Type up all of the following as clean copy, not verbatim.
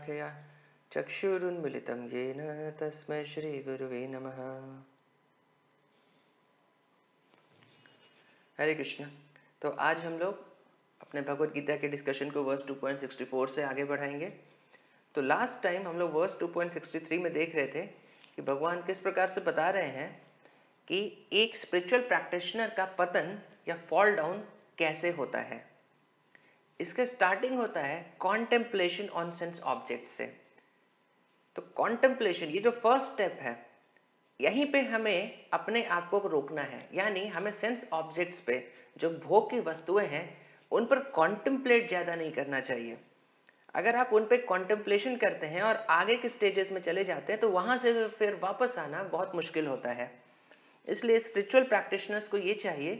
शाखया चक्षुरुन्मिलितं येन तस्मै श्रीगुरुवे नमः। हरे कृष्ण। तो आज हम लोग अपने भगवत गीता के डिस्कशन को वर्स 2.64 से आगे बढ़ाएंगे। तो लास्ट टाइम हम लोग वर्स 2.63 में देख रहे थे कि भगवान किस प्रकार से बता रहे हैं कि एक स्पिरिचुअल प्रैक्टिशनर का पतन या फॉल डाउन कैसे होता है। इसका स्टार्टिंग होता है कॉन्टेम्पलेशन ऑन सेंस ऑब्जेक्ट से। तो कॉन्टेम्पलेशन, ये जो फर्स्ट स्टेप है, यहीं पे हमें अपने आप को रोकना है। यानी हमें सेंस ऑब्जेक्ट्स पे, जो भोग की वस्तुएं हैं, उन पर कॉन्टेम्पलेट ज़्यादा नहीं करना चाहिए। अगर आप उन पे कॉन्टेम्पलेशन करते हैं और आगे के स्टेजेस में चले जाते हैं तो वहाँ से फिर वापस आना बहुत मुश्किल होता है। इसलिए स्पिरिचुअल प्रैक्टिशनर्स को ये चाहिए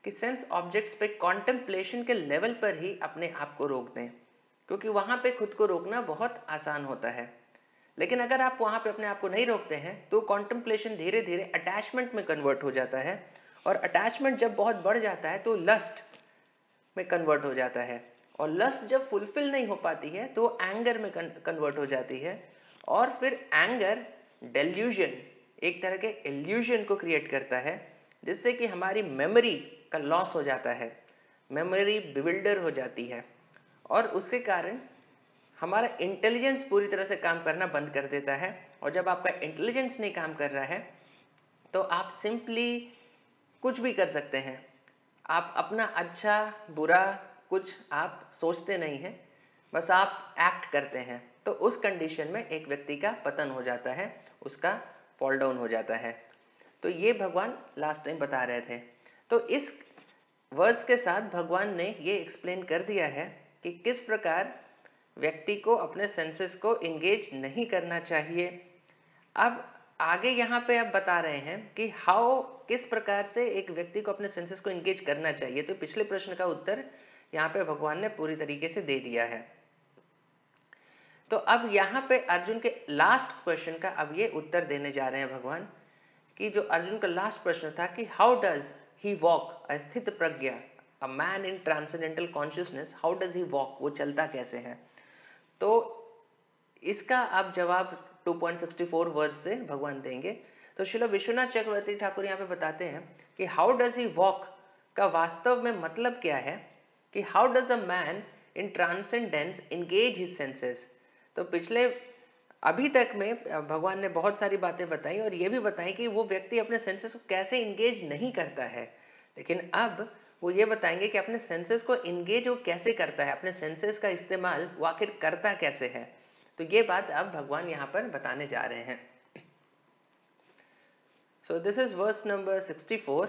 कि सेंस ऑब्जेक्ट्स पे कॉन्टेम्पलेशन के लेवल पर ही अपने आप को रोक दें, क्योंकि वहाँ पे खुद को रोकना बहुत आसान होता है। लेकिन अगर आप वहाँ पे अपने आप को नहीं रोकते हैं तो कॉन्टेम्पलेशन धीरे धीरे अटैचमेंट में कन्वर्ट हो जाता है, और अटैचमेंट जब बहुत बढ़ जाता है तो लस्ट में कन्वर्ट हो जाता है, और लस्ट जब फुलफिल नहीं हो पाती है तो एंगर में कन्वर्ट हो जाती है, और फिर एंगर डेल्यूजन, एक तरह के इल्यूजन को क्रिएट करता है, जिससे कि हमारी मेमोरी का लॉस हो जाता है, मेमोरी बिविल्डर हो जाती है, और उसके कारण हमारा इंटेलिजेंस पूरी तरह से काम करना बंद कर देता है। और जब आपका इंटेलिजेंस नहीं काम कर रहा है तो आप सिंपली कुछ भी कर सकते हैं। आप अपना अच्छा बुरा कुछ आप सोचते नहीं हैं, बस आप एक्ट करते हैं। तो उस कंडीशन में एक व्यक्ति का पतन हो जाता है, उसका फॉल डाउन हो जाता है। तो ये भगवान लास्ट टाइम बता रहे थे। तो इस वर्ड्स के साथ भगवान ने ये एक्सप्लेन कर दिया है कि किस प्रकार व्यक्ति को अपने सेंसेस को इंगेज नहीं करना चाहिए। अब आगे यहाँ पे आप बता रहे हैं कि हाउ, किस प्रकार से एक व्यक्ति को अपने सेंसेस को इंगेज करना चाहिए। तो पिछले प्रश्न का उत्तर यहाँ पे भगवान ने पूरी तरीके से दे दिया है। तो अब यहाँ पे अर्जुन के लास्ट क्वेश्चन का अब ये उत्तर देने जा रहे हैं भगवान, कि जो अर्जुन का लास्ट प्रश्न था कि how does he walk a sthita prajna, a man in transcendental consciousness, how does he walk, वो चलता कैसे है। तो इसका आप जवाब 2.64 वर्स से भगवान देंगे। तो श्रील विश्वनाथ चक्रवर्ती ठाकुर यहाँ पे बताते हैं कि हाउ डज ही वॉक का वास्तव में मतलब क्या है, कि how does a man in transcendence engage his senses. तो पिछले अभी तक में भगवान ने बहुत सारी बातें बताई और ये भी बताई कि वो व्यक्ति अपने सेंसेस को कैसे इंगेज नहीं करता है, लेकिन अब वो ये बताएंगे कि अपने सेंसेस को इंगेज वो कैसे करता है, अपने सेंसेस का इस्तेमाल वो आखिर करता कैसे है। तो ये बात अब भगवान यहाँ पर बताने जा रहे हैं। So this is verse number 64।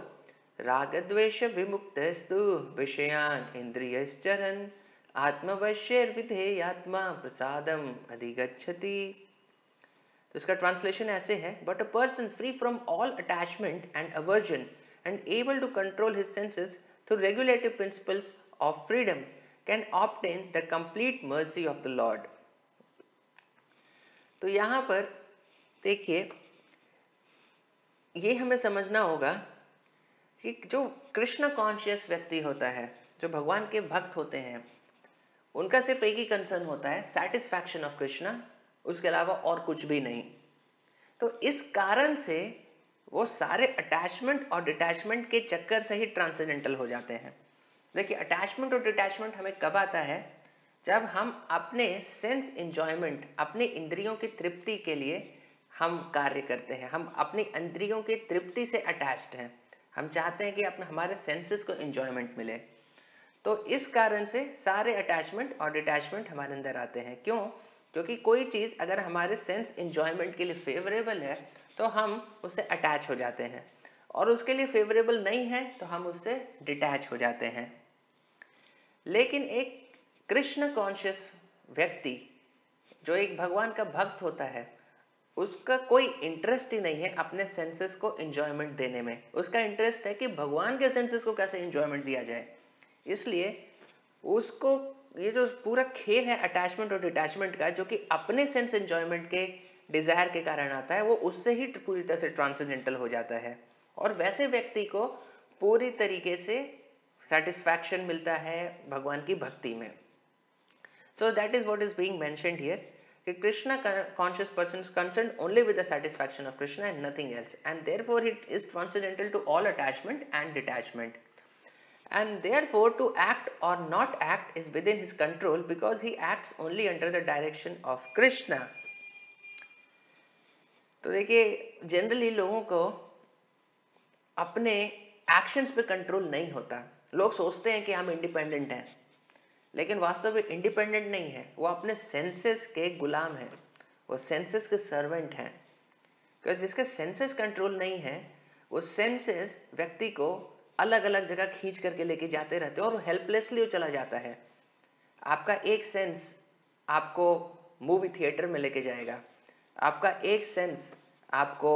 रागद्वेष विमुक्तस्तु विषयान इंद्रियश्चरन् आत्मवश्यर्विधेयात्मा प्रसादम अधिगच्छति। तो इसका ट्रांसलेशन ऐसे है, but a person free from all attachment and aversion and able to control his senses through regulative principles of freedom can obtain the complete mercy of the lord. तो यहाँ पर देखिए, ये हमें समझना होगा कि जो कृष्ण कॉन्शियस व्यक्ति होता है, जो भगवान के भक्त होते हैं, उनका सिर्फ एक ही कंसर्न होता है, सैटिस्फैक्शन ऑफ कृष्णा, उसके अलावा और कुछ भी नहीं। तो इस कारण से वो सारे अटैचमेंट और डिटैचमेंट के चक्कर से ही ट्रांसेंडेंटल हो जाते हैं। देखिए, अटैचमेंट और डिटैचमेंट हमें कब आता है, जब हम अपने सेंस इंजॉयमेंट, अपने इंद्रियों की तृप्ति के लिए हम कार्य करते हैं, हम अपनी इंद्रियों की तृप्ति से अटैच्ड हैं, हम चाहते हैं कि अपने हमारे सेंसेस को इंजॉयमेंट मिले। तो इस कारण से सारे अटैचमेंट और डिटैचमेंट हमारे अंदर आते हैं। क्यों? क्योंकि कोई चीज़ अगर हमारे सेंस इंजॉयमेंट के लिए फेवरेबल है तो हम उससे अटैच हो जाते हैं, और उसके लिए फेवरेबल नहीं है तो हम उससे डिटैच हो जाते हैं। लेकिन एक कृष्ण कॉन्शियस व्यक्ति, जो एक भगवान का भक्त होता है, उसका कोई इंटरेस्ट ही नहीं है अपने सेंसेस को इंजॉयमेंट देने में। उसका इंटरेस्ट है कि भगवान के सेंसेस को कैसे इंजॉयमेंट दिया जाए। इसलिए उसको ये जो पूरा खेल है अटैचमेंट और डिटैचमेंट का, जो कि अपने सेंस एंजॉयमेंट के डिजायर के कारण आता है, वो उससे ही पूरी तरह से ट्रांसेंडेंटल हो जाता है, और वैसे व्यक्ति को पूरी तरीके से सेटिस्फैक्शन मिलता है भगवान की भक्ति में। So that is what is being mentioned here, कि Krishna conscious person is concerned only with the satisfaction of Krishna and nothing else, and therefore it is transcendental to all attachment and detachment, and therefore to act or not act is within his control because he acts only under the direction of Krishna. तो देखिए generally लोगों को अपने actions पे control नहीं होता। लोग सोचते हैं कि हम इंडिपेंडेंट हैं, लेकिन वास्तव में इंडिपेंडेंट नहीं है, वो अपने सेंसेस के गुलाम हैं, वो सेंसेस के सर्वेंट हैं। बिकॉज जिसके सेंसेस कंट्रोल नहीं है, वो सेंसेस व्यक्ति को अलग अलग जगह खींच करके लेके जाते रहते हैं और हेल्पलेसली वो चला जाता है। आपका एक सेंस आपको मूवी थिएटर में लेके जाएगा, आपका एक सेंस आपको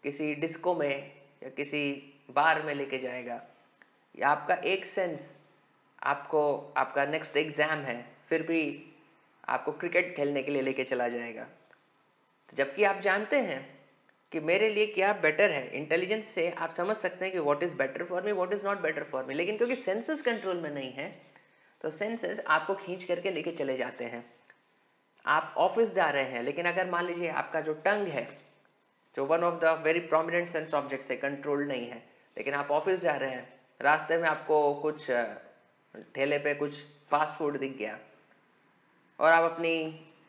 किसी डिस्को में या किसी बार में लेके जाएगा, या आपका एक सेंस आपको आपका नेक्स्ट एग्जाम है फिर भी आपको क्रिकेट खेलने के लिए लेके चला जाएगा। तो जबकि आप जानते हैं कि मेरे लिए क्या बेटर है, इंटेलिजेंस से आप समझ सकते हैं कि what is better for me, what is not better for me, लेकिन क्योंकि सेंसेस कंट्रोल में नहीं है तो सेंसेस आपको खींच करके लेके चले जाते हैं। आप ऑफिस जा रहे हैं, लेकिन अगर मान लीजिए आपका जो टंग है, जो one of the very prominent sense objects है, कंट्रोल नहीं है, लेकिन आप ऑफिस जा रहे हैं, रास्ते में आपको कुछ ठेले पे कुछ फास्ट फूड दिख गया और आप अपनी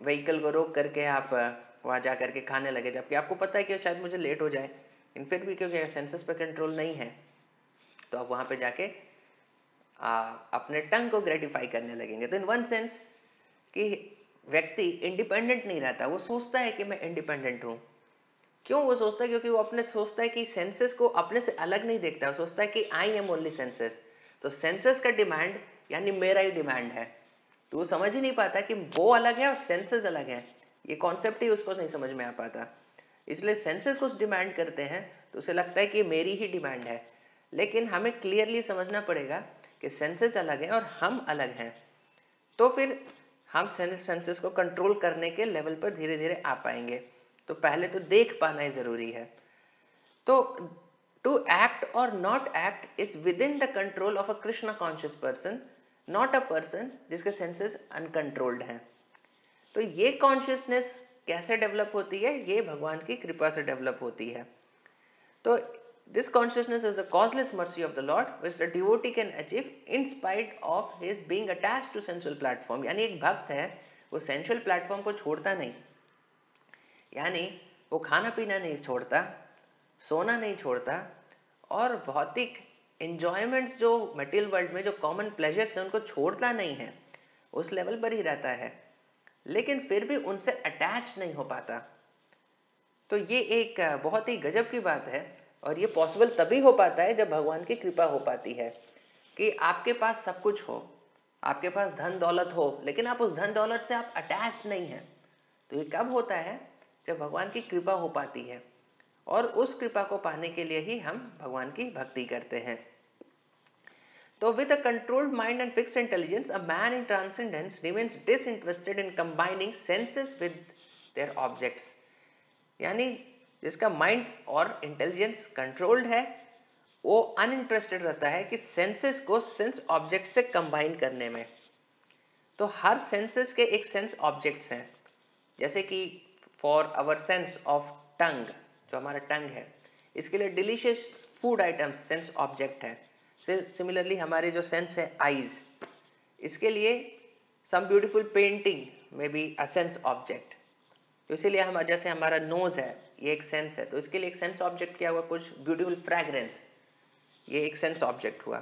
व्हीकल को रोक करके आप वहाँ जा करके खाने लगे, जबकि आपको पता है कि शायद मुझे लेट हो जाए, लेकिन फिर भी क्योंकि सेंसेस पे कंट्रोल नहीं है तो आप वहाँ पे जाके अपने टंग को ग्रेटिफाई करने लगेंगे। तो इन वन सेंस कि व्यक्ति इंडिपेंडेंट नहीं रहता, वो सोचता है कि मैं इंडिपेंडेंट हूँ। क्यों वो सोचता है? क्योंकि वो अपने सोचता है कि सेंसेस को अपने से अलग नहीं देखता, वो सोचता है कि आई एम ओनली सेंसेस। तो सेंसेस का डिमांड यानी मेरा ही डिमांड है, तो वो समझ ही नहीं पाता कि वो अलग है और सेंसेस अलग है। ये कॉन्सेप्ट ही उसको नहीं समझ में आ पाता, इसलिए सेंसेस कुछ डिमांड करते हैं तो उसे लगता है कि मेरी ही डिमांड है। लेकिन हमें क्लियरली समझना पड़ेगा कि सेंसेस अलग हैं और हम अलग हैं, तो फिर हम सेंसेस को कंट्रोल करने के लेवल पर धीरे धीरे आ पाएंगे। तो पहले तो देख पाना ही जरूरी है। तो टू एक्ट और not act is with in the control of a Krishna conscious person, not a person जिसके सेंसेस अनकंट्रोल्ड हैं। तो ये कॉन्शियसनेस कैसे डेवलप होती है? ये भगवान की कृपा से डेवलप होती है। तो this consciousness is the causeless mercy of the Lord which the devotee can achieve in spite of his being attached to sensual platform। यानी एक भक्त है, वो सेंसुअल प्लेटफॉर्म को छोड़ता नहीं, यानी वो खाना पीना नहीं छोड़ता, सोना नहीं छोड़ता, और भौतिक एंजॉयमेंट्स जो मटेरियल वर्ल्ड में जो कॉमन प्लेजर्स हैं उनको छोड़ता नहीं है, उस लेवल पर ही रहता है, लेकिन फिर भी उनसे अटैच नहीं हो पाता। तो ये एक बहुत ही गजब की बात है, और ये पॉसिबल तभी हो पाता है जब भगवान की कृपा हो पाती है कि आपके पास सब कुछ हो, आपके पास धन दौलत हो, लेकिन आप उस धन दौलत से आप अटैच नहीं हैं। तो ये कब होता है? जब भगवान की कृपा हो पाती है, और उस कृपा को पाने के लिए ही हम भगवान की भक्ति करते हैं। तो with a controlled mind and fixed intelligence, a man in transcendence remains disinterested in combining senses with their objects। यानी जिसका माइंड और इंटेलिजेंस कंट्रोल्ड है, वो अनइंटरेस्टेड रहता है कि सेंसेस को सेंस ऑब्जेक्ट से कंबाइन करने में। तो हर सेंसेस के एक सेंस ऑब्जेक्ट्स हैं, जैसे कि for our sense of tongue, जो हमारा टंग है, इसके लिए delicious food items sense object है। सिमिलरली हमारे जो सेंस है आईज, इसके लिए some beautiful painting may be a sense object. तो इसीलिए हम जैसे हमारा नोज है, ये एक सेंस है, तो इसके लिए एक सेंस ऑब्जेक्ट क्या हुआ? कुछ ब्यूटीफुल फ्रैग्रेंस, ये एक सेंस ऑब्जेक्ट हुआ।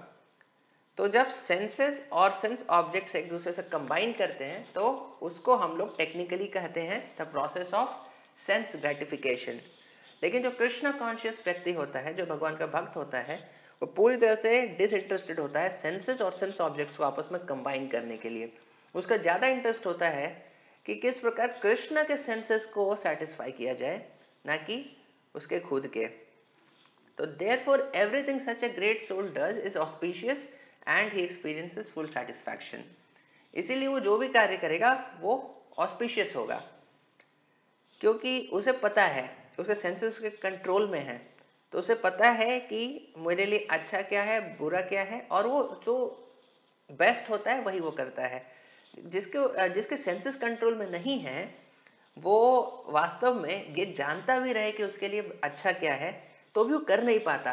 तो जब सेंसेस और सेंस ऑब्जेक्ट्स एक दूसरे से कंबाइन करते हैं तो उसको हम लोग टेक्निकली कहते हैं the process of sense gratification. लेकिन जो कृष्ण कॉन्शियस व्यक्ति होता है, जो भगवान का भक्त होता है, वो पूरी तरह से डिसइंटरेस्टेड होता है सेंसेस और सेंस ऑब्जेक्ट्स को आपस में कंबाइन करने के लिए। उसका ज़्यादा इंटरेस्ट होता है कि किस प्रकार कृष्ण के सेंसेस को सेटिस्फाई किया जाए, ना कि उसके खुद के। तो therefore everything such a great soul does is auspicious and he experiences full satisfaction। इसीलिए वो जो भी कार्य करेगा वो ऑस्पिशियस होगा, क्योंकि उसे पता है, उसके सेंसेस उसके कंट्रोल में है, तो उसे पता है कि मेरे लिए अच्छा क्या है, बुरा क्या है, और वो जो बेस्ट होता है वही वो करता है। जिसके सेंसेस कंट्रोल में नहीं है, वो वास्तव में ये जानता भी रहे कि उसके लिए अच्छा क्या है, तो भी वो कर नहीं पाता,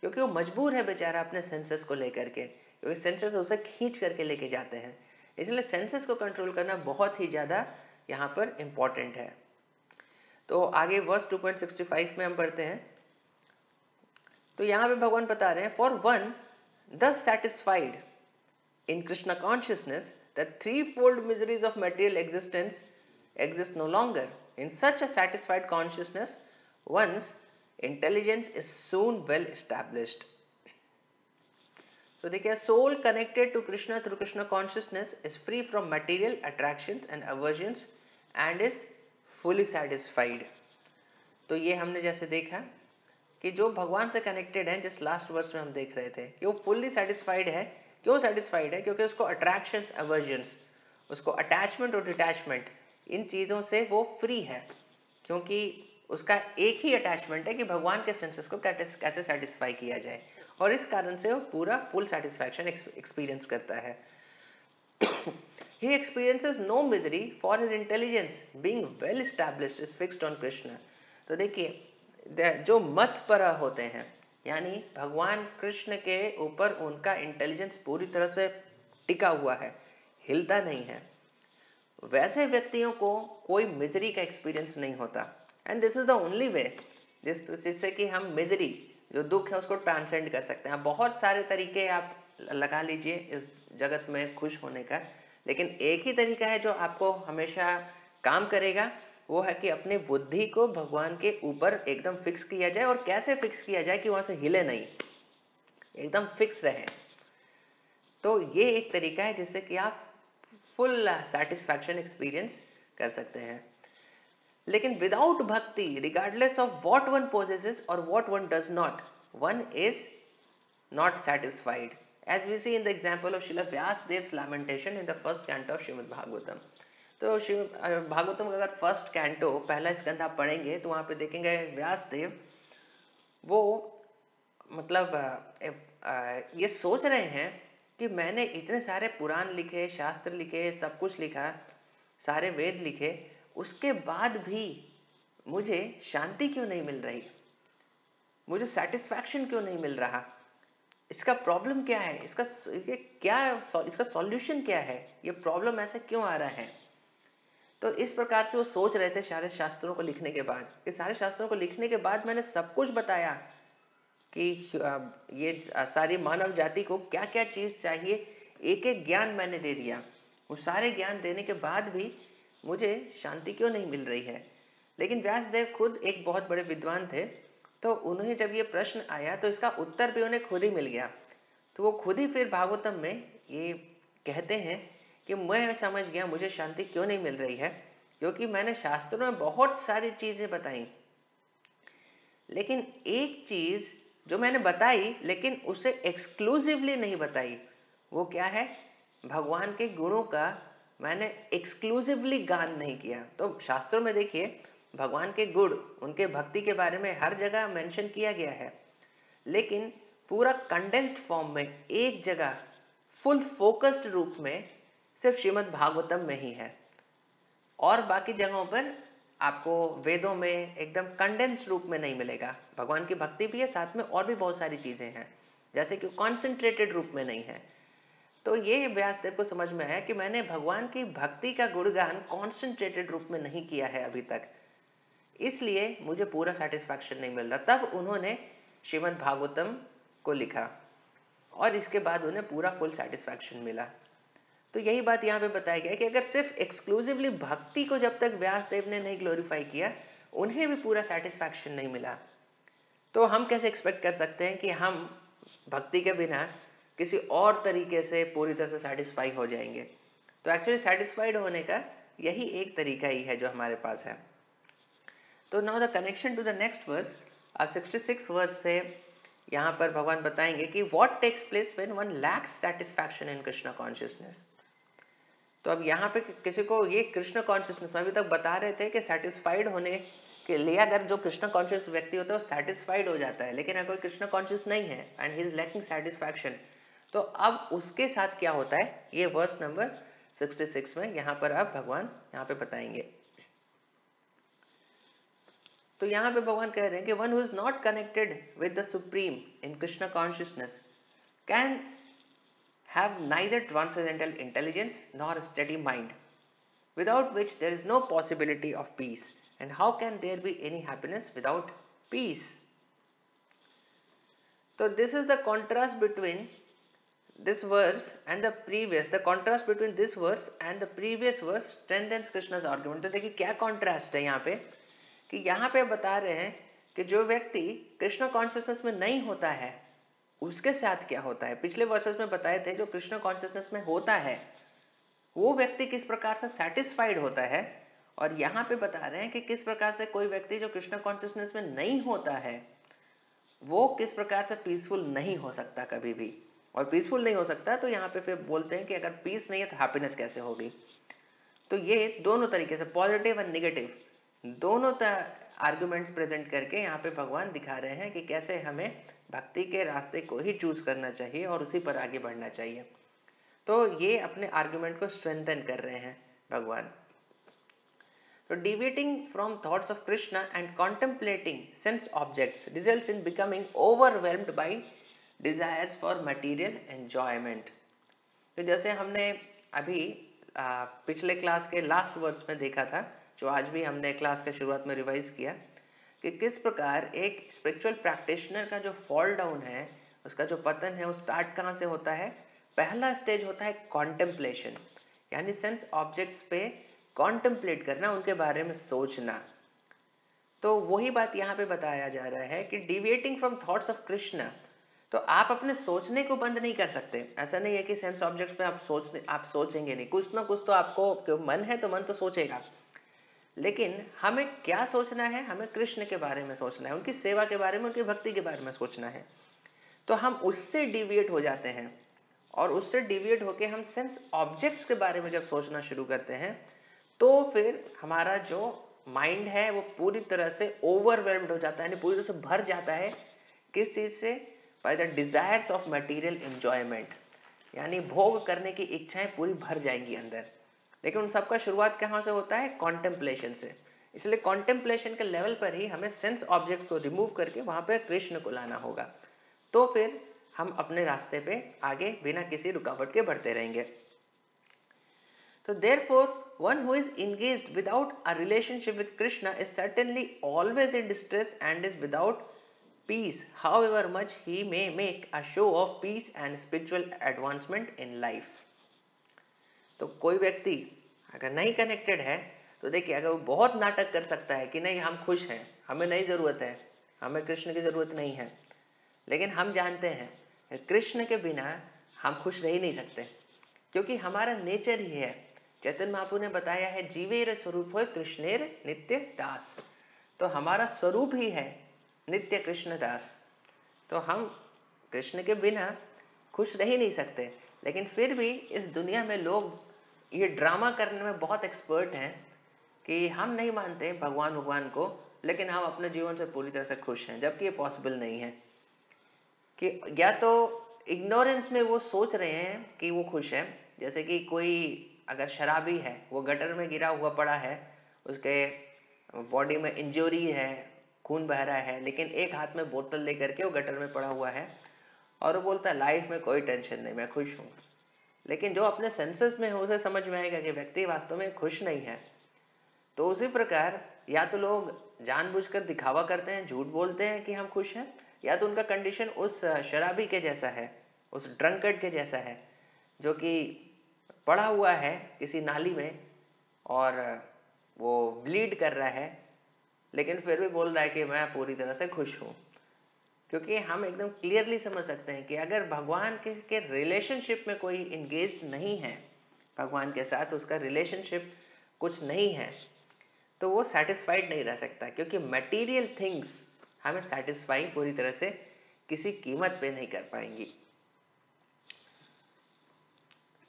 क्योंकि वो मजबूर है बेचारा अपने सेंसेस को लेकर के, क्योंकि सेंसेस उसे खींच करके लेके जाते हैं। इसलिए सेंसेस को कंट्रोल करना बहुत ही ज़्यादा यहाँ पर इम्पॉर्टेंट है। तो आगे वर्स 2.65 में हम पढ़ते हैं। तो यहाँ पे भगवान बता रहे हैं, for one thus satisfied in Krishna consciousness that threefold miseries of material existence exist no longer. In such a satisfied consciousness, one's intelligence is soon well established. तो देखिए, soul connected to Krishna through Krishna consciousness is free from material attractions and aversions and is fully satisfied. तो ये हमने जैसे देखा कि जो भगवान से कनेक्टेड है, जिस लास्ट वर्स में हम देख रहे थे कि वो फुल्ली सेटिस्फाइड है। क्यों सेटिस्फाइड है? क्योंकि उसको अट्रैक्शंस, अवर्जन्स, उसको अटैचमेंट और डिटैचमेंट, इन चीज़ों से वो फ्री है, क्योंकि उसका एक ही अटैचमेंट है कि भगवान के सेंसेस को कैसे सेटिस्फाई किया जाए, और इस कारण से वो पूरा फुल सेटिस्फैक्शन एक्सपीरियंस करता है। He experiences no misery, for his intelligence being well established is fixed on Krishna. तो देखिए, जो मत पर होते हैं, यानी भगवान कृष्ण के ऊपर उनका इंटेलिजेंस पूरी तरह से टिका हुआ है, हिलता नहीं है, वैसे व्यक्तियों को कोई मिजरी का एक्सपीरियंस नहीं होता। And this is the only way जिससे कि हम मिजरी, जो दुख है, उसको ट्रांसेंड कर सकते हैं। बहुत सारे तरीके आप लगा लीजिए इस जगत में खुश होने का, लेकिन एक ही तरीका है जो आपको हमेशा काम करेगा, वो है कि अपनी बुद्धि को भगवान के ऊपर एकदम फिक्स किया जाए। और कैसे फिक्स किया जाए कि वहां से हिले नहीं, एकदम फिक्स रहे। तो ये एक तरीका है जिससे कि आप फुल सेटिस्फैक्शन एक्सपीरियंस कर सकते हैं। लेकिन without bhakti, regardless of what one possesses और what one does not, one is not satisfied, as we see in the example of Srila Vyasadeva's lamentation in the first canto of Srimad Bhagavatam. तो श्रीमद् भागवतम का अगर फर्स्ट कैंटो, पहला स्कंद आप पढ़ेंगे तो वहाँ पे देखेंगे व्यासदेव वो मतलब ये सोच रहे हैं कि मैंने इतने सारे पुराण लिखे, शास्त्र लिखे, सब कुछ लिखा, सारे वेद लिखे, उसके बाद भी मुझे शांति क्यों नहीं मिल रही, मुझे सेटिस्फैक्शन क्यों नहीं मिल रहा, इसका प्रॉब्लम क्या है, इसका सॉल्यूशन क्या है, ये प्रॉब्लम ऐसा क्यों आ रहा है। तो इस प्रकार से वो सोच रहे थे सारे शास्त्रों को लिखने के बाद, कि सारे शास्त्रों को लिखने के बाद मैंने सब कुछ बताया कि ये सारी मानव जाति को क्या क्या चीज़ चाहिए, एक एक ज्ञान मैंने दे दिया, वो सारे ज्ञान देने के बाद भी मुझे शांति क्यों नहीं मिल रही है। लेकिन व्यासदेव खुद एक बहुत बड़े विद्वान थे, तो उन्हें जब ये प्रश्न आया तो इसका उत्तर भी उन्हें खुद ही मिल गया। तो वो खुद ही फिर भागवतम में ये कहते हैं कि मैं समझ गया मुझे शांति क्यों नहीं मिल रही है, क्योंकि मैंने शास्त्रों में बहुत सारी चीज़ें बताई, लेकिन एक चीज़ जो मैंने बताई लेकिन उसे एक्सक्लूसिवली नहीं बताई, वो क्या है, भगवान के गुणों का मैंने एक्सक्लूसिवली गान नहीं किया। तो शास्त्रों में देखिए, भगवान के गुण, उनके भक्ति के बारे में हर जगह मेंशन किया गया है, लेकिन पूरा कंडेंस्ड फॉर्म में एक जगह फुल फोकस्ड रूप में सिर्फ श्रीमद् भागवतम में ही है, और बाकी जगहों पर आपको वेदों में एकदम कंडेंस्ड रूप में नहीं मिलेगा। भगवान की भक्ति भी है, साथ में और भी बहुत सारी चीज़ें हैं, जैसे कि कॉन्सेंट्रेटेड रूप में नहीं है। तो ये व्यासदेव को समझ में आया कि मैंने भगवान की भक्ति का गुणगान कॉन्सेंट्रेटेड रूप में नहीं किया है अभी तक, इसलिए मुझे पूरा सेटिस्फैक्शन नहीं मिल रहा। तब उन्होंने श्रीमद् भागवतम को लिखा, और इसके बाद उन्हें पूरा फुल सेटिस्फैक्शन मिला। तो यही बात यहाँ पे बताया गया कि अगर सिर्फ एक्सक्लूसिवली भक्ति को जब तक व्यासदेव ने नहीं ग्लोरीफाई किया, उन्हें भी पूरा सेटिस्फैक्शन नहीं मिला, तो हम कैसे एक्सपेक्ट कर सकते हैं कि हम भक्ति के बिना किसी और तरीके से पूरी तरह से सेटिस्फाई हो जाएंगे। तो एक्चुअली सेटिस्फाइड होने का यही एक तरीका ही है जो हमारे पास है। तो now the connection to the next verse, अब 66 वर्स से यहाँ पर भगवान बताएंगे कि what takes place when one lacks satisfaction in Krishna consciousness. तो अब यहाँ पे किसी को ये कृष्ण कॉन्शियसनेस में अभी तक बता रहे थे कि सेटिस्फाइड होने के लिए अगर जो कृष्ण कॉन्शियस व्यक्ति होता है वो सेटिस्फाइड हो जाता है, लेकिन अगर कोई कृष्ण कॉन्शियस नहीं है and he is lacking satisfaction, तो अब उसके साथ क्या होता है, ये वर्स नंबर 66 में यहाँ पर अब भगवान यहाँ पे बताएंगे। तो यहाँ पे भगवान कह रहे हैं कि one who is not connected with the supreme in Krishna consciousness can have neither transcendental intelligence nor study mind, without which there is no possibility of peace. And how can there be any happiness without peace? So this is the contrast between this verse and the previous. The contrast between this verse and the previous verse strengthens Krishna's argument. तो देखिए क्या contrast है यहाँ पे, कि यहाँ पे बता रहे हैं कि जो व्यक्ति कृष्ण कॉन्शियसनेस में नहीं होता है उसके साथ क्या होता है। पिछले वर्सेस में बताए थे जो कृष्ण कॉन्शियसनेस में होता है वो व्यक्ति किस प्रकार से सेटिस्फाइड होता है, और यहाँ पे बता रहे हैं कि किस प्रकार से कोई व्यक्ति जो कृष्ण कॉन्शियसनेस में नहीं होता है वो किस प्रकार से पीसफुल नहीं हो सकता कभी भी। और पीसफुल नहीं हो सकता तो यहाँ पे फिर बोलते हैं कि अगर पीस नहीं है तो हैप्पीनेस कैसे होगी। तो ये दोनों तरीके से पॉजिटिव एंड निगेटिव दोनों आर्गुमेंट्स प्रेजेंट करके यहाँ पे भगवान दिखा रहे हैं कि कैसे हमें भक्ति के रास्ते को ही चूज करना चाहिए और उसी पर आगे बढ़ना चाहिए। तो ये अपने आर्गुमेंट को स्ट्रेंथन कर रहे हैं भगवान। तो deviating from thoughts of Krishna and contemplating sense objects results in becoming overwhelmed bye desires for material enjoyment. तो जैसे हमने अभी पिछले क्लास के लास्ट वर्स में देखा था, जो आज भी हमने क्लास के शुरुआत में रिवाइज किया, कि किस प्रकार एक स्पिरिचुअल प्रैक्टिशनर का जो फॉल डाउन है, उसका जो पतन है, वो स्टार्ट कहाँ से होता है। पहला स्टेज होता है कॉन्टेम्पलेशन, यानी सेंस ऑब्जेक्ट्स पे कॉन्टेम्पलेट करना, उनके बारे में सोचना। तो वही बात यहाँ पे बताया जा रहा है कि deviating from thoughts of Krishna, तो आप अपने सोचने को बंद नहीं कर सकते। ऐसा नहीं है कि सेंस ऑब्जेक्ट्स पे आप सोचेंगे नहीं, कुछ ना कुछ तो आपको मन है तो मन तो सोचेगा, लेकिन हमें क्या सोचना है, हमें कृष्ण के बारे में सोचना है, उनकी सेवा के बारे में, उनकी भक्ति के बारे में सोचना है। तो हम उससे डिविएट हो जाते हैं, और उससे डिविएट होके हम सेंस ऑब्जेक्ट्स के बारे में जब सोचना शुरू करते हैं तो फिर हमारा जो माइंड है वो पूरी तरह से ओवरवेल्म्ड हो जाता है, यानी पूरी तरह से भर जाता है। किस चीज से? By the desires of material enjoyment, यानी भोग करने की इच्छाएं पूरी भर जाएंगी अंदर। लेकिन उन सबका शुरुआत कहाँ से होता है? कॉन्टेम्पलेशन से। इसलिए कॉन्टेम्पलेशन के लेवल पर ही हमें सेंस ऑब्जेक्ट्स को रिमूव करके वहां पे कृष्ण को लाना होगा, तो फिर हम अपने रास्ते पे आगे बिना किसी रुकावट के बढ़ते रहेंगे। तो therefore one who is engaged without a relationship with Krishna is certainly always in distress and is without peace, however much he may make a show of peace and spiritual advancement in life। तो कोई व्यक्ति अगर नहीं connected है तो देखिए, अगर वो बहुत नाटक कर सकता है कि नहीं हम खुश हैं, हमें नहीं ज़रूरत है, हमें कृष्ण की ज़रूरत नहीं है, लेकिन हम जानते हैं कृष्ण के बिना हम खुश रह ही नहीं सकते, क्योंकि हमारा नेचर ही है। चैतन्य महाप्रभु ने बताया है, जीवेर स्वरूप हो कृष्णेर नित्य दास। तो हमारा स्वरूप ही है नित्य कृष्ण दास। तो हम कृष्ण के बिना खुश रह ही नहीं सकते। लेकिन फिर भी इस दुनिया में लोग ये ड्रामा करने में बहुत एक्सपर्ट हैं कि हम नहीं मानते भगवान को, लेकिन हम अपने जीवन से पूरी तरह से खुश हैं, जबकि ये पॉसिबल नहीं है। कि या तो इग्नोरेंस में वो सोच रहे हैं कि वो खुश है, जैसे कि कोई अगर शराबी है, वो गटर में गिरा हुआ पड़ा है, उसके बॉडी में इंजरी है, खून बह रहा है, लेकिन एक हाथ में बोतल लेकर के वो गटर में पड़ा हुआ है और वो बोलता है लाइफ में कोई टेंशन नहीं, मैं खुश हूँ। लेकिन जो अपने सेंसेस में हो उसे समझ में आएगा कि व्यक्ति वास्तव में खुश नहीं है। तो उसी प्रकार या तो लोग जानबूझकर दिखावा करते हैं, झूठ बोलते हैं कि हम खुश हैं, या तो उनका कंडीशन उस शराबी के जैसा है, उस ड्रंकर्ड के जैसा है, जो कि पड़ा हुआ है किसी नाली में और वो ब्लीड कर रहा है, लेकिन फिर भी बोल रहा है कि मैं पूरी तरह से खुश हूँ। क्योंकि हम एकदम क्लियरली समझ सकते हैं कि अगर भगवान के रिलेशनशिप में कोई इंगेज नहीं है, भगवान के साथ उसका रिलेशनशिप कुछ नहीं है, तो वो सेटिस्फाइड नहीं रह सकता, क्योंकि मटेरियल थिंग्स हमें सेटिस्फाई पूरी तरह से किसी कीमत पे नहीं कर पाएंगी।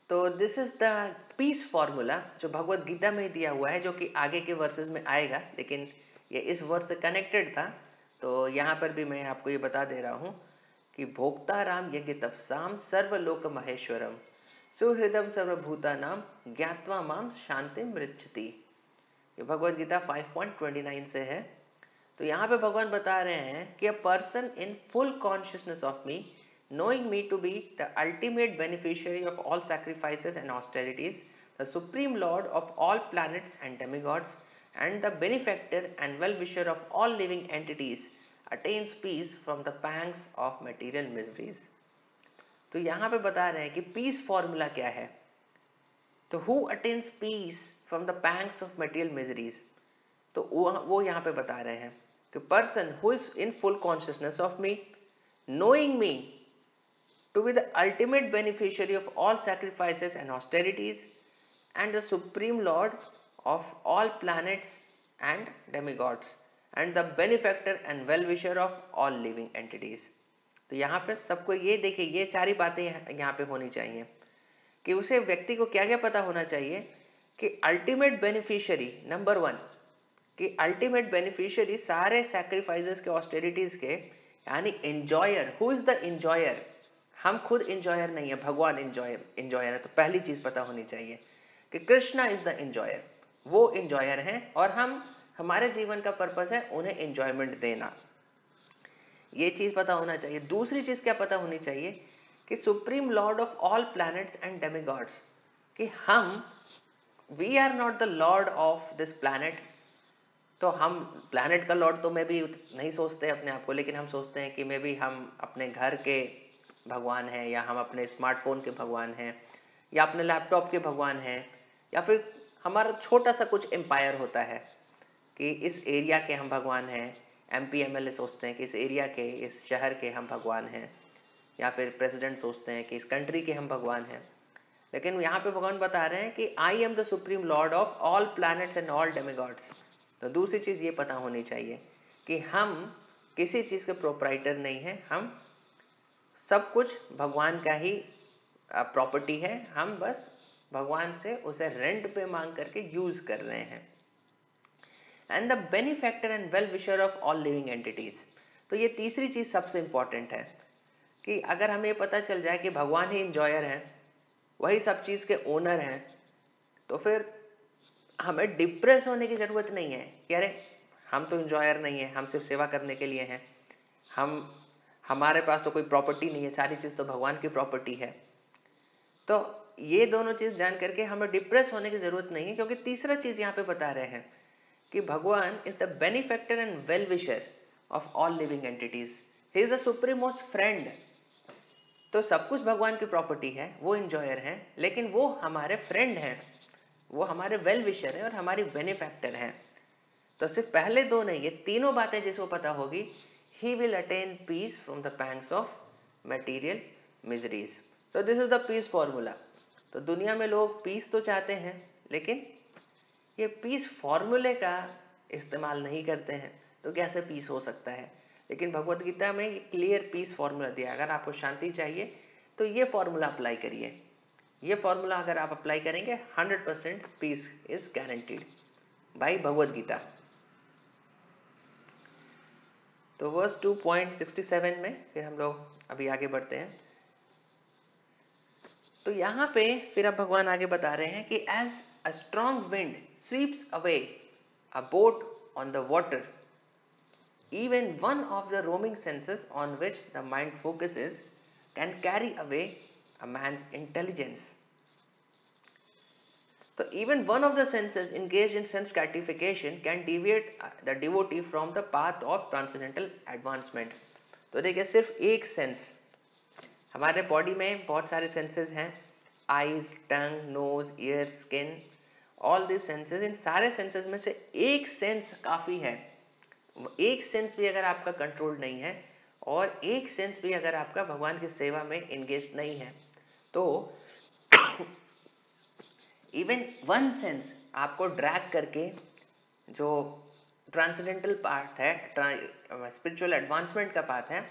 तो this is the piece formula जो भगवत गीता में दिया हुआ है, जो कि आगे के वर्सेस में आएगा, लेकिन ये इस वर्ड से कनेक्टेड था। तो यहाँ पर भी मैं आपको ये बता दे रहा हूँ कि भोक्ता राम यज्ञ तपसाम सर्वलोक महेश्वरम सुहृदम सर्वभूता नाम ज्ञात्वा माम शांति मृच्छति। ये भगवत गीता 5.29 से है। तो यहाँ पे भगवान बता रहे हैं कि a person in full consciousness of me, knowing me to be the ultimate beneficiary of all sacrifices and austerities, the supreme lord of all planets and demigods, and the benefactor and well-wisher of all living entities, attains peace from the pangs of material miseries. तो यहाँ पे बता रहे हैं कि piece formula क्या है। तो who attains peace from the pangs of material miseries, तो वो यहाँ पे बता रहे हैं कि person who is in full consciousness of me, knowing me to be the ultimate beneficiary of all sacrifices and austerities, and the supreme lord of all planets and demigods, and the benefactor and well-wisher of all living entities. तो यहाँ पे सबको ये देखिए, ये सारी बातें यहाँ पे होनी चाहिए कि उसे व्यक्ति को क्या क्या पता होना चाहिए कि अल्टीमेट बेनिफिशियरी नंबर 1, कि अल्टीमेट बेनिफिशियरी सारे सैक्रिफाइसेस के, ऑस्टेरिटीज के, यानी enjoyer. Who is the enjoyer? हम खुद एंजॉयर नहीं है, भगवान एंजॉयर है। तो पहली चीज पता होनी चाहिए कि कृष्णा इज द एंजॉयर, वो एंजॉयर हैं और हमारे जीवन का पर्पस है उन्हें एंजॉयमेंट देना। ये चीज पता होना चाहिए। दूसरी चीज क्या पता होनी चाहिए कि supreme lord of all planets and demigods, कि we are not the lord of this planet. तो हम प्लैनेट का लॉर्ड तो मैं भी नहीं सोचते अपने आप को, लेकिन हम सोचते हैं कि मे भी हम अपने घर के भगवान हैं, या हम अपने स्मार्टफोन के भगवान हैं, या अपने लैपटॉप के भगवान हैं, या फिर हमारा छोटा सा कुछ एम्पायर होता है कि इस एरिया के हम भगवान हैं। MP MLA सोचते हैं कि इस एरिया के, इस शहर के हम भगवान हैं, या फिर प्रेसिडेंट सोचते हैं कि इस कंट्री के हम भगवान हैं। लेकिन यहाँ पे भगवान बता रहे हैं कि I am the supreme lord of all planets and all demigods. तो दूसरी चीज़ ये पता होनी चाहिए कि हम किसी चीज़ के प्रोप्राइटर नहीं हैं, हम सब कुछ भगवान का ही प्रॉपर्टी है, हम बस भगवान से उसे रेंट पे मांग करके यूज कर रहे हैं। And the benefactor and well wisher of all living entities. तो ये तीसरी चीज सबसे इंपॉर्टेंट है कि अगर हमें पता चल जाए कि भगवान ही इंजॉयर हैं, वही सब चीज के ओनर हैं, तो फिर हमें डिप्रेस होने की जरूरत नहीं है कि अरे हम तो इंजॉयर नहीं है, हम सिर्फ सेवा करने के लिए हैं, हमारे पास तो कोई प्रॉपर्टी नहीं है, सारी चीज तो भगवान की प्रॉपर्टी है। तो ये दोनों चीज जान करके हमें डिप्रेस होने की जरूरत नहीं है, क्योंकि तीसरा चीज यहाँ पे बता रहे हैं कि भगवान is the benefactor and well wisher of all living entities, he is the supreme most friend. तो सब कुछ भगवान की प्रॉपर्टी है, वो इंजॉयर हैं, लेकिन वो हमारे फ्रेंड हैं, वो हमारे वेल विशर हैं और हमारी बेनिफैक्टर हैं। तो सिर्फ पहले दो नहीं, ये तीनों बातें जिसको पता होगी, he will attain peace from the pangs of material miseries. तो this is the piece formula. तो दुनिया में लोग पीस तो चाहते हैं, लेकिन ये पीस फॉर्मूले का इस्तेमाल नहीं करते हैं। तो कैसे पीस हो सकता है? लेकिन भगवत गीता में क्लियर पीस फॉर्मूला दिया। अगर आपको शांति चाहिए तो ये फॉर्मूला अप्लाई करिए। ये फॉर्मूला अगर आप अप्लाई करेंगे 100% piece is guaranteed bye Bhagavad Gita. तो वर्स 2.67 में फिर हम लोग अभी आगे बढ़ते हैं। तो यहाँ पे फिर अब भगवान आगे बता रहे हैं कि as a strong wind sweeps away a boat on the water, even one of the roaming senses on which the mind focuses can carry away a man's intelligence. So even one of the senses engaged in sense gratification can deviate the devotee from the path of transcendental advancement. तो देखिए, सिर्फ एक sense, हमारे body में बहुत सारे senses हैं, eyes, tongue, nose, ear, skin, all this senses. इन सारे सेंसेस में से एक सेंस काफ़ी है। एक सेंस भी अगर आपका कंट्रोल नहीं है और एक सेंस भी अगर आपका भगवान की सेवा में इंगेज नहीं है, तो इवन वन सेंस आपको ड्रैग करके जो ट्रांसेंडेंटल पाथ है, स्पिरिचुअल एडवांसमेंट का पाथ है,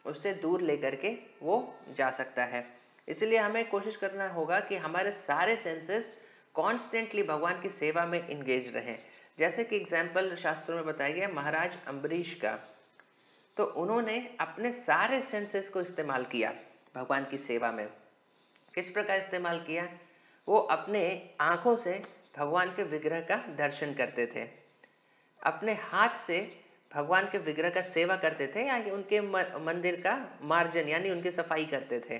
उससे दूर लेकर के वो जा सकता है। इसलिए हमें कोशिश करना होगा कि हमारे सारे सेंसेस कॉन्स्टेंटली भगवान की सेवा में इंगेज रहें। जैसे कि एग्जाम्पल शास्त्रों में बताया गया महाराज अम्बरीश का, तो उन्होंने अपने सारे सेंसेस को इस्तेमाल किया भगवान की सेवा में। किस प्रकार इस्तेमाल किया? वो अपने आंखों से भगवान के विग्रह का दर्शन करते थे, अपने हाथ से भगवान के विग्रह का सेवा करते थे या उनके मंदिर का मार्जन यानी उनकी सफाई करते थे।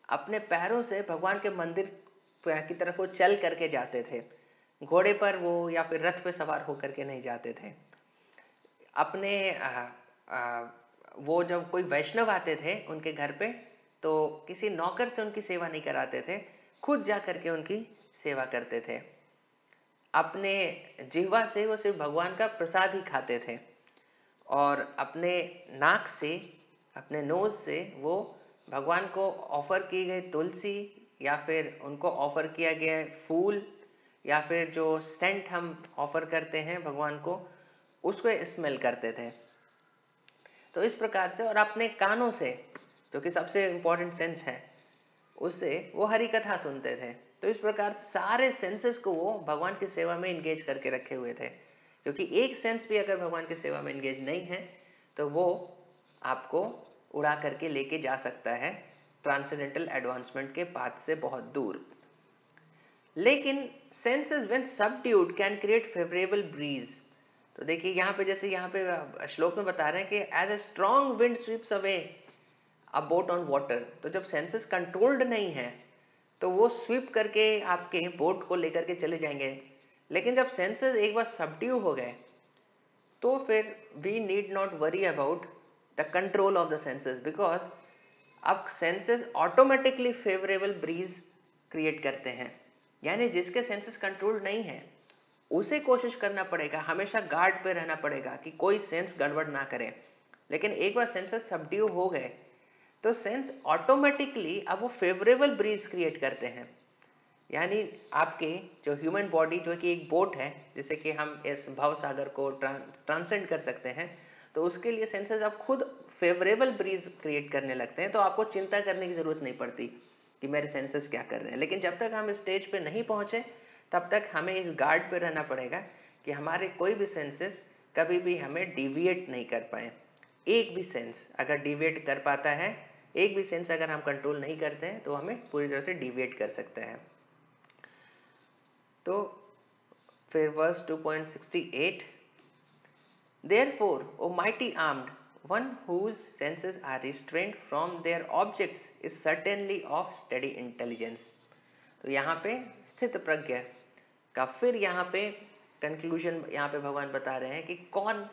अपने पैरों से भगवान के मंदिर की तरफ वो चल करके जाते थे, घोड़े पर वो या फिर रथ पे सवार होकर के नहीं जाते थे। अपने वो जब कोई वैष्णव आते थे उनके घर पे तो किसी नौकर से उनकी सेवा नहीं कराते थे, खुद जा करके उनकी सेवा करते थे। अपने जिह्वा से वो सिर्फ भगवान का प्रसाद ही खाते थे और अपने नाक से, अपने नोज से वो भगवान को ऑफर की गई तुलसी या फिर उनको ऑफर किया गया फूल या फिर जो सेंट हम ऑफर करते हैं भगवान को, उसको स्मेल करते थे। तो इस प्रकार से, और अपने कानों से, जो कि सबसे इम्पोर्टेंट सेंस है, उससे वो हरि कथा सुनते थे। तो इस प्रकार सारे सेंसेस को वो भगवान की सेवा में इंगेज करके रखे हुए थे, क्योंकि एक सेंस भी अगर भगवान की सेवा में इंगेज नहीं है तो वो आपको उड़ा करके लेके जा सकता है ट्रांसेंडेंटल एडवांसमेंट के पाथ से बहुत दूर। लेकिन senses when subdued can create favourable breeze. तो देखिए यहाँ पे, जैसे यहाँ पे श्लोक में बता रहे हैं कि as a strong wind sweeps away a boat on water. तो जब सेंसेस कंट्रोल्ड नहीं है तो वो स्वीप करके आपके बोट को लेकर के चले जाएंगे। लेकिन जब सेंसेस एक बार सबड्यू हो गए तो फिर we need not worry about the control of the senses, because अब senses automatically favourable breeze create करते हैं। यानी जिसके सेंसेस कंट्रोल्ड नहीं है उसे कोशिश करना पड़ेगा, हमेशा गार्ड पे रहना पड़ेगा कि कोई सेंस गड़बड़ ना करे। लेकिन एक बार सेंसेस सबड्यू हो गए तो सेंस ऑटोमेटिकली अब वो फेवरेबल ब्रीज क्रिएट करते हैं। यानी आपके जो ह्यूमन बॉडी, जो कि एक बोट है, जिसे कि हम इस भव सागर को ट्रांसेंड कर सकते हैं, तो उसके लिए सेंसेस अब खुद फेवरेबल ब्रीज क्रिएट करने लगते हैं। तो आपको चिंता करने की जरूरत नहीं पड़ती कि मेरे सेंसेस क्या कर रहे हैं। लेकिन जब तक हम इस स्टेज पे नहीं पहुंचे तब तक हमें इस गार्ड पे रहना पड़ेगा कि हमारे कोई भी सेंसेस कभी भी हमें डिविएट नहीं कर पाए। एक भी सेंस अगर डिविएट कर पाता है, एक भी सेंस अगर हम कंट्रोल नहीं करते हैं तो हमें पूरी तरह से डिविएट कर सकते हैं। तो फिर verse 2.68, Therefore, O mighty armed, one whose senses are restrained from their objects is certainly of steady intelligence। तो यहाँ पे स्थित प्रज्ञ का फिर यहाँ पे कंक्लूजन यहाँ पे भगवान बता रहे हैं कि कौन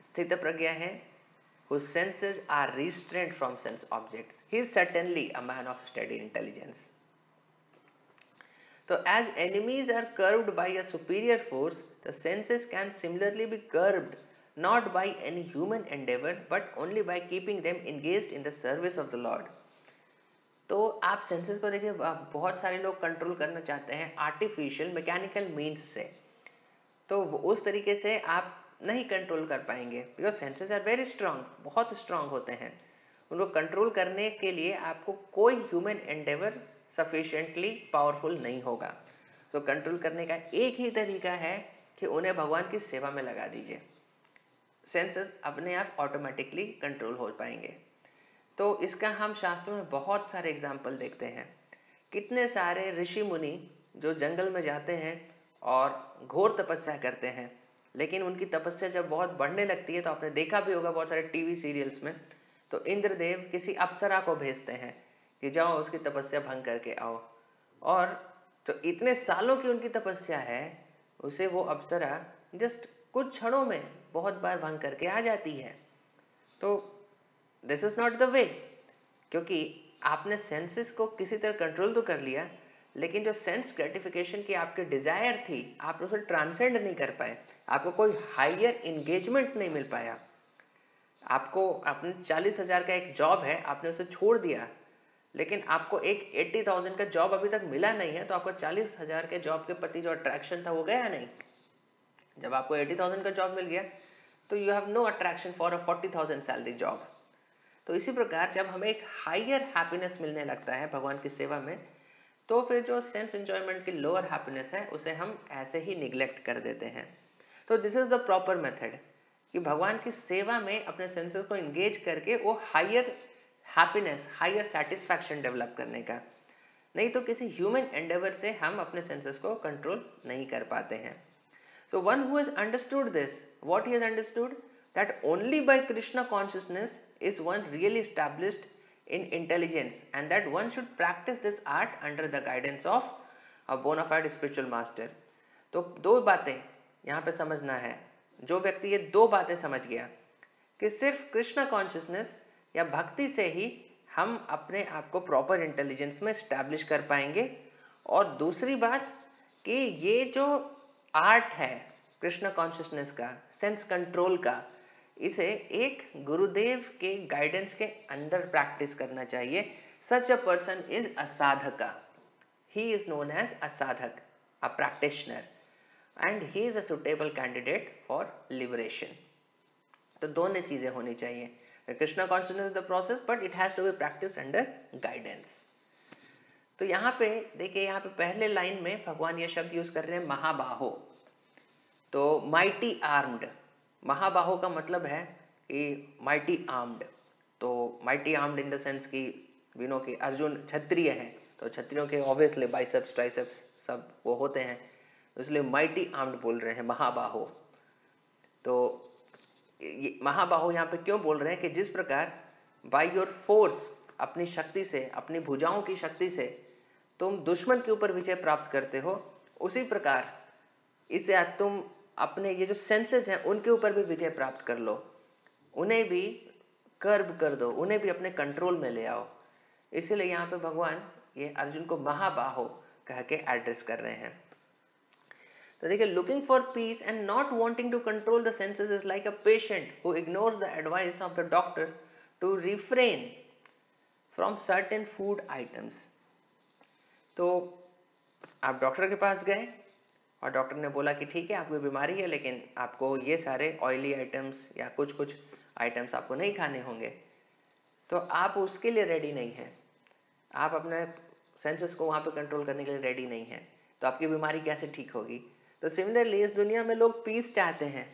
स्थित प्रज्ञ है, whose senses are restrained from sense objects. He is certainly a man of steady intelligence. So as enemies are curbed by a superior force, the senses can similarly be curbed not by any human endeavor but only by keeping them engaged in the service of the Lord। तो आप senses को देखिए, बहुत सारे लोग control करना चाहते हैं आर्टिफिशियल मैकेनिकल मीन्स से, तो उस तरीके से आप नहीं कंट्रोल कर पाएंगे, because senses are very strong, बहुत स्ट्रांग होते हैं। उनको कंट्रोल करने के लिए आपको कोई ह्यूमन एंडेवर सफिशिएंटली पावरफुल नहीं होगा। तो कंट्रोल करने का एक ही तरीका है कि उन्हें भगवान की सेवा में लगा दीजिए, सेंसेस अपने आप ऑटोमेटिकली कंट्रोल हो पाएंगे। तो इसका हम शास्त्रों में बहुत सारे एग्जाम्पल देखते हैं। कितने सारे ऋषि मुनि जो जंगल में जाते हैं और घोर तपस्या करते हैं, लेकिन उनकी तपस्या जब बहुत बढ़ने लगती है, तो आपने देखा भी होगा बहुत सारे टीवी सीरियल्स में, तो इंद्रदेव किसी अप्सरा को भेजते हैं कि जाओ उसकी तपस्या भंग करके आओ। और तो इतने सालों की उनकी तपस्या है, उसे वो अप्सरा जस्ट कुछ क्षणों में बहुत बार भंग करके आ जाती है। तो this is not the way, क्योंकि आपने सेंसेस को किसी तरह कंट्रोल तो कर लिया, लेकिन जो सेंस ग्रेटिफिकेशन की आपकी डिजायर थी, आप उसे ट्रांसेंड नहीं कर पाए, आपको कोई हायर इंगेजमेंट नहीं मिल पाया। आपको अपने 40,000 का एक जॉब है, आपने उसे छोड़ दिया, लेकिन आपको एक 80,000 का जॉब अभी तक मिला नहीं है, तो आपको 40,000 के जॉब के प्रति जो अट्रैक्शन था वो गया नहीं। जब आपको 80,000 का जॉब मिल गया तो you have no attraction for a 40,000 salary job. तो इसी प्रकार जब हमें एक हायर हैप्पीनेस मिलने लगता है भगवान की सेवा में, तो फिर जो सेंस एंजॉयमेंट की लोअर हैप्पीनेस है उसे हम ऐसे ही निग्लेक्ट कर देते हैं। तो this is the proper method कि भगवान की सेवा में अपने सेंसेस को इंगेज करके वो higher happiness, higher satisfaction develop करने का। नहीं तो किसी ह्यूमन एंडेवर से हम अपने सेंसेस को कंट्रोल नहीं कर पाते हैं। So one who has understood this, what he has understood, that only by Krishna consciousness is one really established in intelligence, and that one should practice this art under the guidance of a bona fide spiritual master. तो दो बातें यहाँ पे समझना है. जो व्यक्ति ये दो बातें समझ गया कि सिर्फ कृष्ण कॉन्शियसनेस या भक्ति से ही हम अपने आप को प्रॉपर इंटेलिजेंस में स्टैब्लिश कर पाएंगे, और दूसरी बात कि ये जो आर्ट है कृष्ण कॉन्शियसनेस का, सेंस कंट्रोल का, इसे एक गुरुदेव के गाइडेंस के अंडर प्रैक्टिस करना चाहिए. Such a person is a sadhaka. He is known as a sadhak, a practitioner, and he is a suitable candidate for liberation. तो दोनों चीजें होनी चाहिए. Krishna consciousness is the process, but it has to be practice under guidance. तो यहाँ पे देखिए, यहाँ पे पहले लाइन में भगवान ये शब्द यूज कर रहे हैं महाबाहो. तो माइटी आर्म्ड, महाबाहो का मतलब है कि माइटी आर्म्ड. तो mighty armed in the sense कि वी नो कि अर्जुन क्षत्रिय है, तो क्षत्रियों के ऑब्वियसली बाइसेप्स ट्राइसेप्स सब वो होते हैं, इसलिए माइटी आर्म्ड बोल रहे हैं महाबाहो. तो ये महाबाहो यहाँ पे क्यों बोल रहे हैं कि जिस प्रकार बाय योर फोर्स, अपनी शक्ति से, अपनी भुजाओं की शक्ति से तुम दुश्मन के ऊपर विजय प्राप्त करते हो, उसी प्रकार इससे तुम अपने ये जो सेंसेस हैं उनके ऊपर भी विजय प्राप्त कर लो, उन्हें भी कर्ब कर दो, उन्हें भी अपने कंट्रोल में ले आओ. इसीलिए यहाँ पे भगवान ये अर्जुन को महाबाहो कह के एड्रेस कर रहे हैं. तो देखिए, looking for peace and not wanting to control the senses is like a patient who ignores the advice of the doctor to refrain from certain food items. तो आप डॉक्टर के पास गए और डॉक्टर ने बोला कि ठीक है, आपको बीमारी है, लेकिन आपको ये सारे ऑयली आइटम्स या कुछ कुछ आइटम्स आपको नहीं खाने होंगे. तो आप उसके लिए रेडी नहीं हैं, आप अपने सेंसेस को वहाँ पे कंट्रोल करने के लिए रेडी नहीं हैं, तो आपकी बीमारी कैसे ठीक होगी. तो सिमिलरली इस दुनिया में लोग पीस चाहते हैं,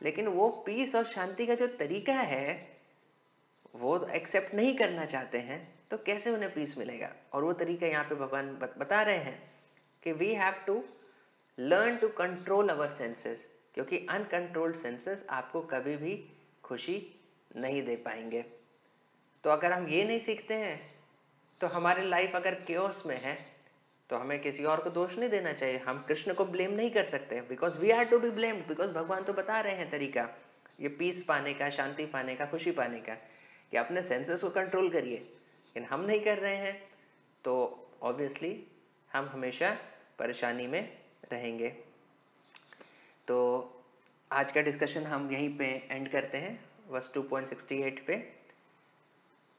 लेकिन वो पीस और शांति का जो तरीका है वो एक्सेप्ट नहीं करना चाहते हैं, तो कैसे उन्हें पीस मिलेगा. और वो तरीका यहाँ पे भगवान बता रहे हैं कि we have to learn to control our senses, क्योंकि अनकंट्रोल्ड सेंसेस आपको कभी भी खुशी नहीं दे पाएंगे. तो अगर हम ये नहीं सीखते हैं, तो हमारी लाइफ अगर केओस में है, तो हमें किसी और को दोष नहीं देना चाहिए. हम कृष्ण को ब्लेम नहीं कर सकते, because we are to be blamed, because भगवान तो बता रहे हैं तरीका ये पीस पाने का, शांति पाने का, खुशी पाने का, कि अपने सेंसेस को कंट्रोल करिए. लेकिन हम नहीं कर रहे हैं, तो ऑब्वियसली हम हमेशा परेशानी में रहेंगे. तो आज का डिस्कशन हम यहीं पे एंड करते हैं, वर्स 2.68 पे.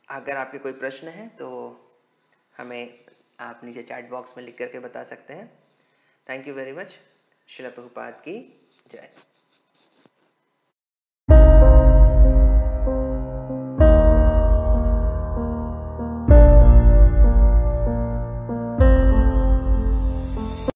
अगर आपके कोई प्रश्न है तो हमें आप नीचे चैट बॉक्स में लिख करके बता सकते हैं. Thank you very much. Srila Prabhupada की जय.